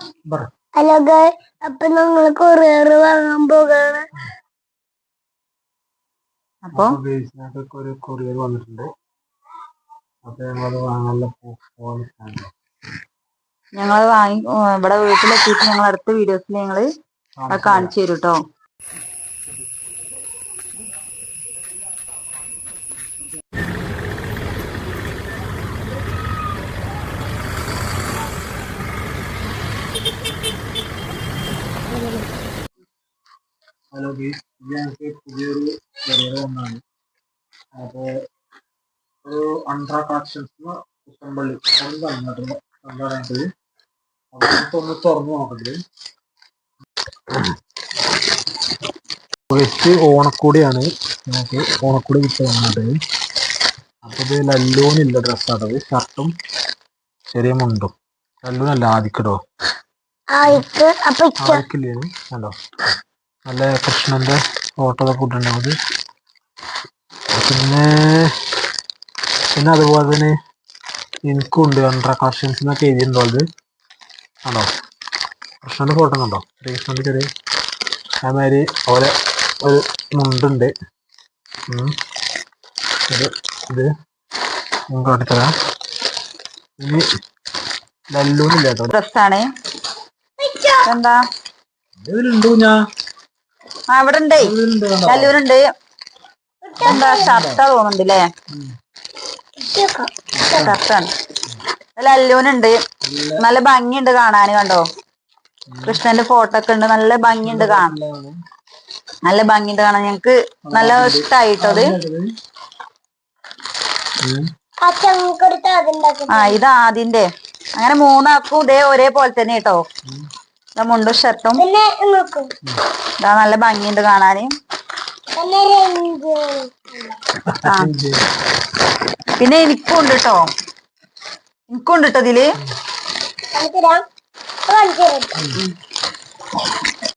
Hello ഗായ്, അപ്പൊ ഞങ്ങള് കൊറിയർ വാങ്ങാൻ പോകാണ്. അപ്പൊ ഒരു കൊറിയർ വന്നിട്ടുണ്ട്. അപ്പൊ ഞങ്ങളത് വാങ്ങാനുള്ള ഞങ്ങള് വാങ്ങി ഇവിടെ വീട്ടിലെത്തിയിട്ട് ഞങ്ങൾ അടുത്ത വീഡിയോസിൽ ഞങ്ങള് കാണിച്ചു തരും കേട്ടോ. ഹലോ ഗൈസ്, ഞങ്ങൾക്ക് പുതിയൊരു കൊറിയർ വന്നാണ്. അപ്പൊ ഒരു അൺട്രാ കളക്ഷൻസ് പുത്തമ്പള്ളി തന്നിട്ടുണ്ട്. എന്താ പറയുന്നത്, അപ്പൊ ഒന്ന് തുറന്നു നോക്കണ്ടത്. ഓണക്കൂടിയാണ് ഞങ്ങൾക്ക് ഓണക്കൂടി കിട്ടി വന്നത്. അപ്പൊ ഇത് ലല്ലൂനില്ല ഡ്രസ്സാണത്, ഷർട്ടും ചെറിയ മുണ്ടും. ലല്ലൂനല്ല, ആദിക്കടോ ആദിക്കില്ലേ കണ്ടോ, നല്ല കൃഷ്ണന്റെ ഫോട്ടോ ഒക്കെ ഇട്ടിട്ടുണ്ടാവും. പിന്നെ അതുപോലെ തന്നെ എനിക്കും ഉണ്ട് അൺട്രാ കളക്ഷൻസ് എന്നൊക്കെ എഴുതിയിട്ടുണ്ടോ. അത് കണ്ടോ, കൃഷ്ണന്റെ ഫോട്ടോ കണ്ടോ, കൃഷ്ണന്റെ ചെറിയ അതേമാതിരി അതുപോലെ ഒരു മുണ്ടുണ്ട്. ഇത് കാട്ടിത്തരാം. ഇനി ലല്ലൂനില്ല കേട്ടോ, ഡ്രസ്സാണ്. എന്താ ഇതിലുണ്ടോ? ഇവിടെ ഉണ്ട്, ലല്ലൂനുണ്ട്. എന്താ ഷർട്ടാ തോന്നുന്നുണ്ട് അല്ലേ? ഷർട്ടാണ്. ലല്ലൂനുണ്ട്. നല്ല ഭംഗിയുണ്ട് കാണാന്. കണ്ടോ, കൃഷ്ണന്റെ ഫോട്ടോ ഒക്കെ ഉണ്ട്. നല്ല ഭംഗിയുണ്ട് കാണാൻ, നല്ല ഭംഗിയുണ്ട് കാണാൻ. ഞങ്ങക്ക് നല്ല ഇഷ്ടായിട്ടോ ഇത്. ഇത് ആദ്യന്റെ അങ്ങനെ മൂന്നാക്കും ഇതേ ഒരേപോലെ തന്നെ കേട്ടോ. മുണ്ടും ഷർട്ടും ഇതാ, നല്ല ഭംഗിയുണ്ട് കാണാന്. പിന്നെ എനിക്കും ഉണ്ട് കേട്ടോ, ഇതില്